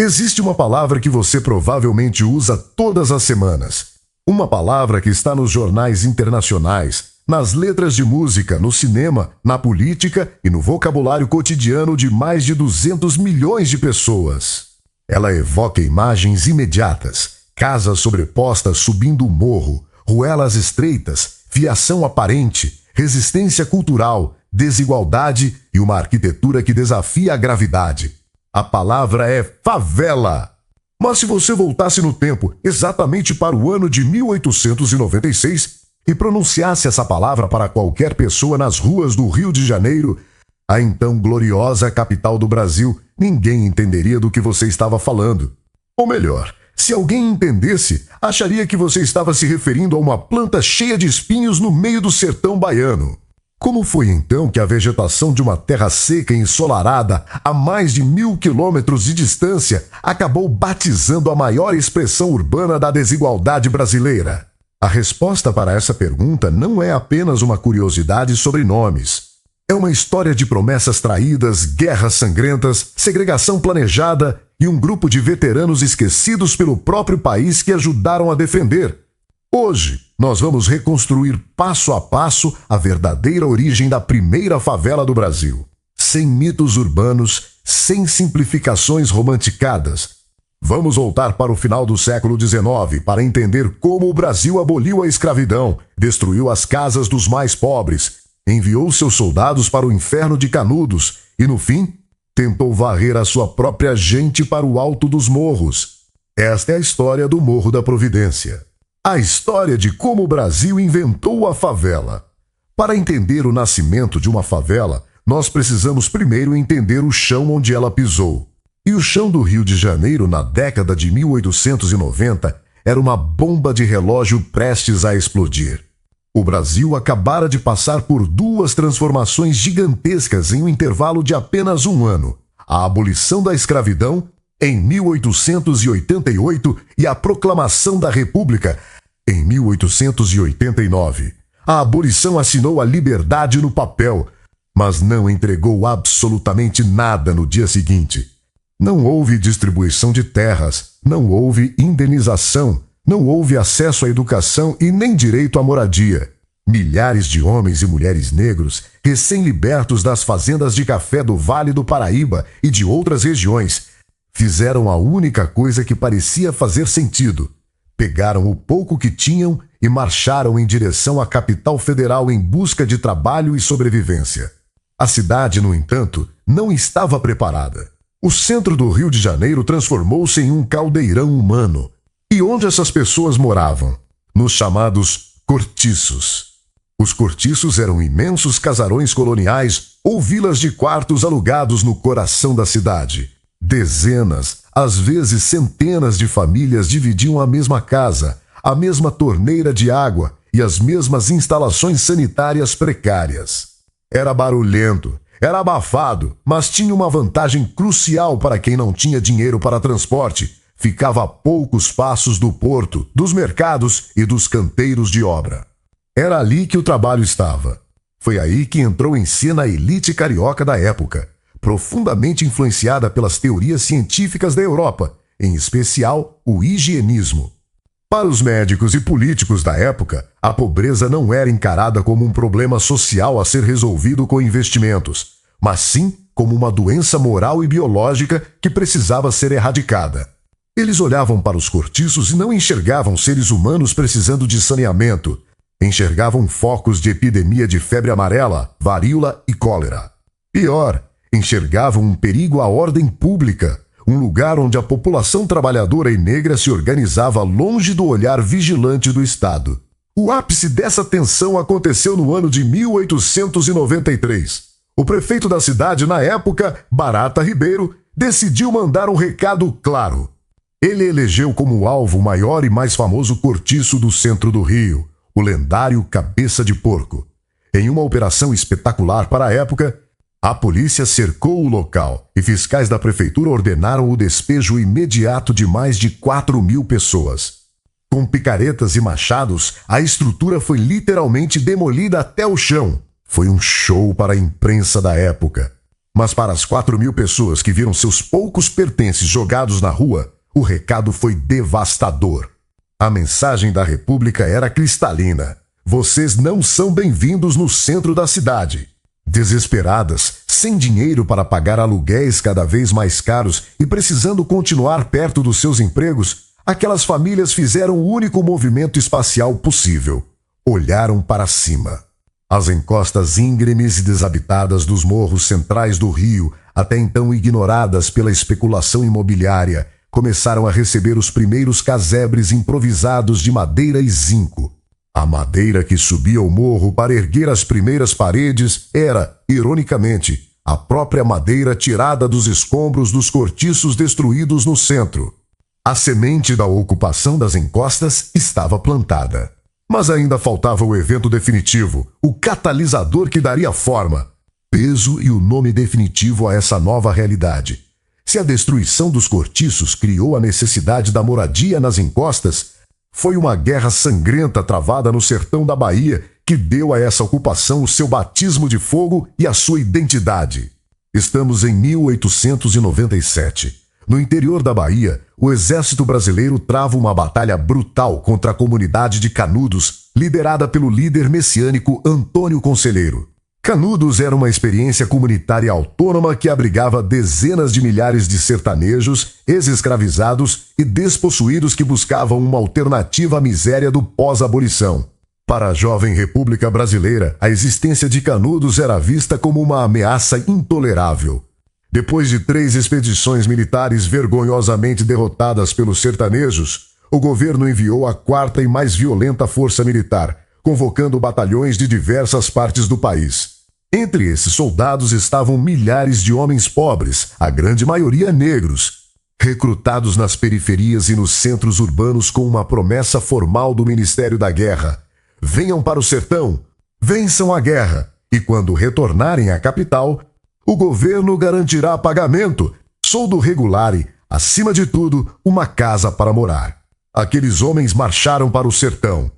Existe uma palavra que você provavelmente usa todas as semanas. Uma palavra que está nos jornais internacionais, nas letras de música, no cinema, na política e no vocabulário cotidiano de mais de 200 milhões de pessoas. Ela evoca imagens imediatas, casas sobrepostas subindo o morro, ruelas estreitas, fiação aparente, resistência cultural, desigualdade e uma arquitetura que desafia a gravidade. A palavra é favela. Mas se você voltasse no tempo, exatamente para o ano de 1896, e pronunciasse essa palavra para qualquer pessoa nas ruas do Rio de Janeiro, a então gloriosa capital do Brasil, ninguém entenderia do que você estava falando. Ou melhor, se alguém entendesse, acharia que você estava se referindo a uma planta cheia de espinhos no meio do sertão baiano. Como foi então que a vegetação de uma terra seca e ensolarada a mais de 1.000 quilômetros de distância acabou batizando a maior expressão urbana da desigualdade brasileira? A resposta para essa pergunta não é apenas uma curiosidade sobre nomes. É uma história de promessas traídas, guerras sangrentas, segregação planejada e um grupo de veteranos esquecidos pelo próprio país que ajudaram a defender. Hoje, nós vamos reconstruir passo a passo a verdadeira origem da primeira favela do Brasil. Sem mitos urbanos, sem simplificações romanticadas. Vamos voltar para o final do século XIX para entender como o Brasil aboliu a escravidão, destruiu as casas dos mais pobres, enviou seus soldados para o inferno de Canudos e, no fim, tentou varrer a sua própria gente para o alto dos morros. Esta é a história do Morro da Providência. A história de como o Brasil inventou a favela. Para entender o nascimento de uma favela, nós precisamos primeiro entender o chão onde ela pisou. E o chão do Rio de Janeiro, na década de 1890, era uma bomba de relógio prestes a explodir. O Brasil acabara de passar por duas transformações gigantescas em um intervalo de apenas um ano: a abolição da escravidão, em 1888, e a proclamação da República, em 1889. A abolição assinou a liberdade no papel, mas não entregou absolutamente nada no dia seguinte. Não houve distribuição de terras, não houve indenização, não houve acesso à educação e nem direito à moradia. Milhares de homens e mulheres negros, recém-libertos das fazendas de café do Vale do Paraíba e de outras regiões, fizeram a única coisa que parecia fazer sentido. Pegaram o pouco que tinham e marcharam em direção à capital federal em busca de trabalho e sobrevivência. A cidade, no entanto, não estava preparada. O centro do Rio de Janeiro transformou-se em um caldeirão humano. E onde essas pessoas moravam? Nos chamados cortiços. Os cortiços eram imensos casarões coloniais ou vilas de quartos alugados no coração da cidade. Dezenas, às vezes centenas de famílias dividiam a mesma casa, a mesma torneira de água e as mesmas instalações sanitárias precárias. Era barulhento, era abafado, mas tinha uma vantagem crucial para quem não tinha dinheiro para transporte. Ficava a poucos passos do porto, dos mercados e dos canteiros de obra. Era ali que o trabalho estava. Foi aí que entrou em cena a elite carioca da época, profundamente influenciada pelas teorias científicas da Europa, em especial o higienismo. Para os médicos e políticos da época, a pobreza não era encarada como um problema social a ser resolvido com investimentos, mas sim como uma doença moral e biológica que precisava ser erradicada. Eles olhavam para os cortiços e não enxergavam seres humanos precisando de saneamento. Enxergavam focos de epidemia de febre amarela, varíola e cólera. Pior, enxergavam um perigo à ordem pública, um lugar onde a população trabalhadora e negra se organizava longe do olhar vigilante do Estado. O ápice dessa tensão aconteceu no ano de 1893. O prefeito da cidade na época, Barata Ribeiro, decidiu mandar um recado claro. Ele elegeu como alvo o maior e mais famoso cortiço do centro do Rio, o lendário Cabeça de Porco. Em uma operação espetacular para a época, a polícia cercou o local e fiscais da prefeitura ordenaram o despejo imediato de mais de 4.000 pessoas. Com picaretas e machados, a estrutura foi literalmente demolida até o chão. Foi um show para a imprensa da época. Mas para as 4.000 pessoas que viram seus poucos pertences jogados na rua, o recado foi devastador. A mensagem da República era cristalina: vocês não são bem-vindos no centro da cidade. Desesperadas, sem dinheiro para pagar aluguéis cada vez mais caros e precisando continuar perto dos seus empregos, aquelas famílias fizeram o único movimento espacial possível: olharam para cima. As encostas íngremes e desabitadas dos morros centrais do Rio, até então ignoradas pela especulação imobiliária, começaram a receber os primeiros casebres improvisados de madeira e zinco. A madeira que subia o morro para erguer as primeiras paredes era, ironicamente, a própria madeira tirada dos escombros dos cortiços destruídos no centro. A semente da ocupação das encostas estava plantada. Mas ainda faltava o evento definitivo, o catalisador que daria forma, peso e o nome definitivo a essa nova realidade. Se a destruição dos cortiços criou a necessidade da moradia nas encostas, foi uma guerra sangrenta travada no sertão da Bahia que deu a essa ocupação o seu batismo de fogo e a sua identidade. Estamos em 1897. No interior da Bahia, o exército brasileiro trava uma batalha brutal contra a comunidade de Canudos, liderada pelo líder messiânico Antônio Conselheiro. Canudos era uma experiência comunitária autônoma que abrigava dezenas de milhares de sertanejos, ex-escravizados e despossuídos que buscavam uma alternativa à miséria do pós-abolição. Para a jovem República Brasileira, a existência de Canudos era vista como uma ameaça intolerável. Depois de 3 expedições militares vergonhosamente derrotadas pelos sertanejos, o governo enviou a 4ª e mais violenta força militar, convocando batalhões de diversas partes do país. Entre esses soldados estavam milhares de homens pobres, a grande maioria negros, recrutados nas periferias e nos centros urbanos com uma promessa formal do Ministério da Guerra: venham para o sertão, vençam a guerra, e quando retornarem à capital, o governo garantirá pagamento, soldo regular e, acima de tudo, uma casa para morar. Aqueles homens marcharam para o sertão.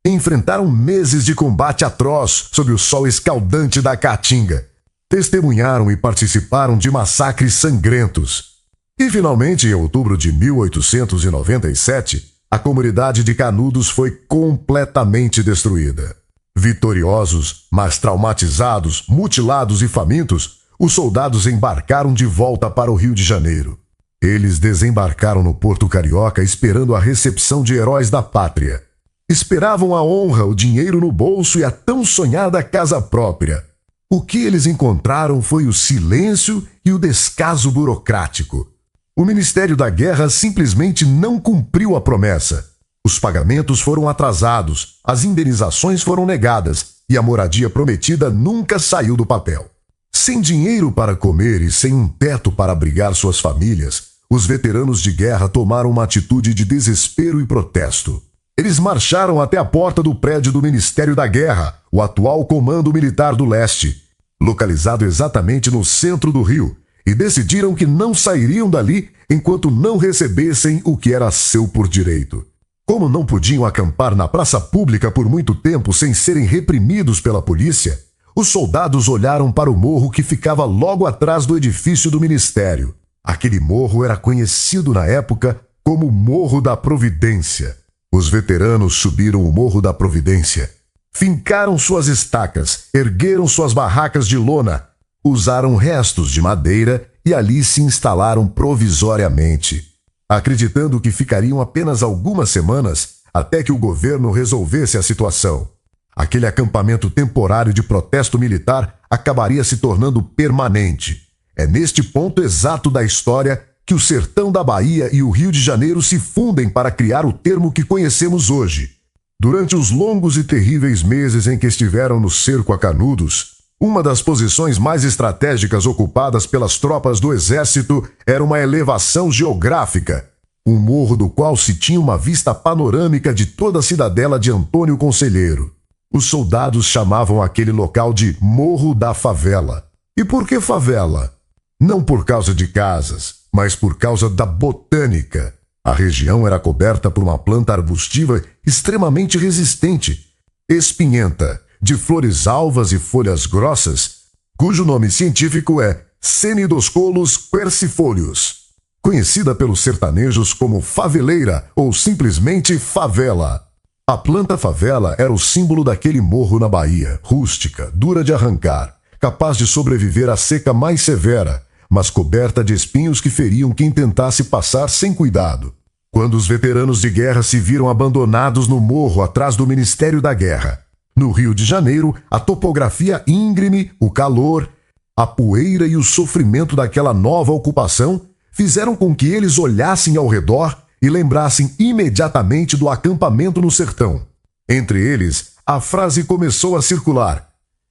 Enfrentaram meses de combate atroz sob o sol escaldante da Caatinga. Testemunharam e participaram de massacres sangrentos. E, finalmente, em outubro de 1897, a comunidade de Canudos foi completamente destruída. Vitoriosos, mas traumatizados, mutilados e famintos, os soldados embarcaram de volta para o Rio de Janeiro. Eles desembarcaram no Porto Carioca esperando a recepção de heróis da pátria. Esperavam a honra, o dinheiro no bolso e a tão sonhada casa própria. O que eles encontraram foi o silêncio e o descaso burocrático. O Ministério da Guerra simplesmente não cumpriu a promessa. Os pagamentos foram atrasados, as indenizações foram negadas e a moradia prometida nunca saiu do papel. Sem dinheiro para comer e sem um teto para abrigar suas famílias, os veteranos de guerra tomaram uma atitude de desespero e protesto. Eles marcharam até a porta do prédio do Ministério da Guerra, o atual Comando Militar do Leste, localizado exatamente no centro do Rio, e decidiram que não sairiam dali enquanto não recebessem o que era seu por direito. Como não podiam acampar na praça pública por muito tempo sem serem reprimidos pela polícia, os soldados olharam para o morro que ficava logo atrás do edifício do Ministério. Aquele morro era conhecido na época como Morro da Providência. Os veteranos subiram o Morro da Providência, fincaram suas estacas, ergueram suas barracas de lona, usaram restos de madeira e ali se instalaram provisoriamente, acreditando que ficariam apenas algumas semanas até que o governo resolvesse a situação. Aquele acampamento temporário de protesto militar acabaria se tornando permanente. É neste ponto exato da história que o sertão da Bahia e o Rio de Janeiro se fundem para criar o termo que conhecemos hoje. Durante os longos e terríveis meses em que estiveram no cerco a Canudos, uma das posições mais estratégicas ocupadas pelas tropas do exército era uma elevação geográfica, um morro do qual se tinha uma vista panorâmica de toda a cidadela de Antônio Conselheiro. Os soldados chamavam aquele local de Morro da Favela. E por que favela? Não por causa de casas, mas por causa da botânica. A região era coberta por uma planta arbustiva extremamente resistente, espinhenta, de flores alvas e folhas grossas, cujo nome científico é Cene dos Colos Quercifólios, conhecida pelos sertanejos como faveleira ou simplesmente favela. A planta favela era o símbolo daquele morro na Bahia, rústica, dura de arrancar, capaz de sobreviver à seca mais severa, mas coberta de espinhos que feriam quem tentasse passar sem cuidado. Quando os veteranos de guerra se viram abandonados no morro atrás do Ministério da Guerra. No Rio de Janeiro, a topografia íngreme, o calor, a poeira e o sofrimento daquela nova ocupação fizeram com que eles olhassem ao redor e lembrassem imediatamente do acampamento no sertão. Entre eles, a frase começou a circular: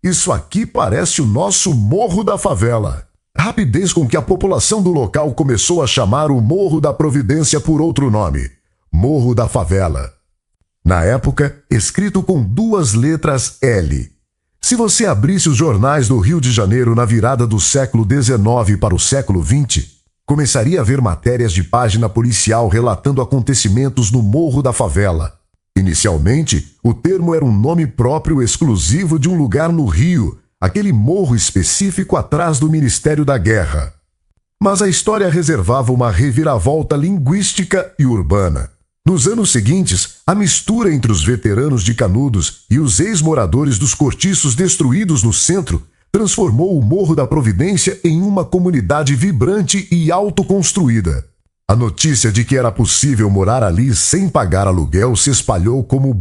"Isso aqui parece o nosso Morro da Favela." Rapidez com que a população do local começou a chamar o Morro da Providência por outro nome, Morro da Favela. Na época, escrito com 2 letras L. Se você abrisse os jornais do Rio de Janeiro na virada do século XIX para o século XX, começaria a ver matérias de página policial relatando acontecimentos no Morro da Favela. Inicialmente, o termo era um nome próprio exclusivo de um lugar no Rio, aquele morro específico atrás do Ministério da Guerra. Mas a história reservava uma reviravolta linguística e urbana. Nos anos seguintes, a mistura entre os veteranos de Canudos e os ex-moradores dos cortiços destruídos no centro transformou o Morro da Providência em uma comunidade vibrante e autoconstruída. A notícia de que era possível morar ali sem pagar aluguel se espalhou como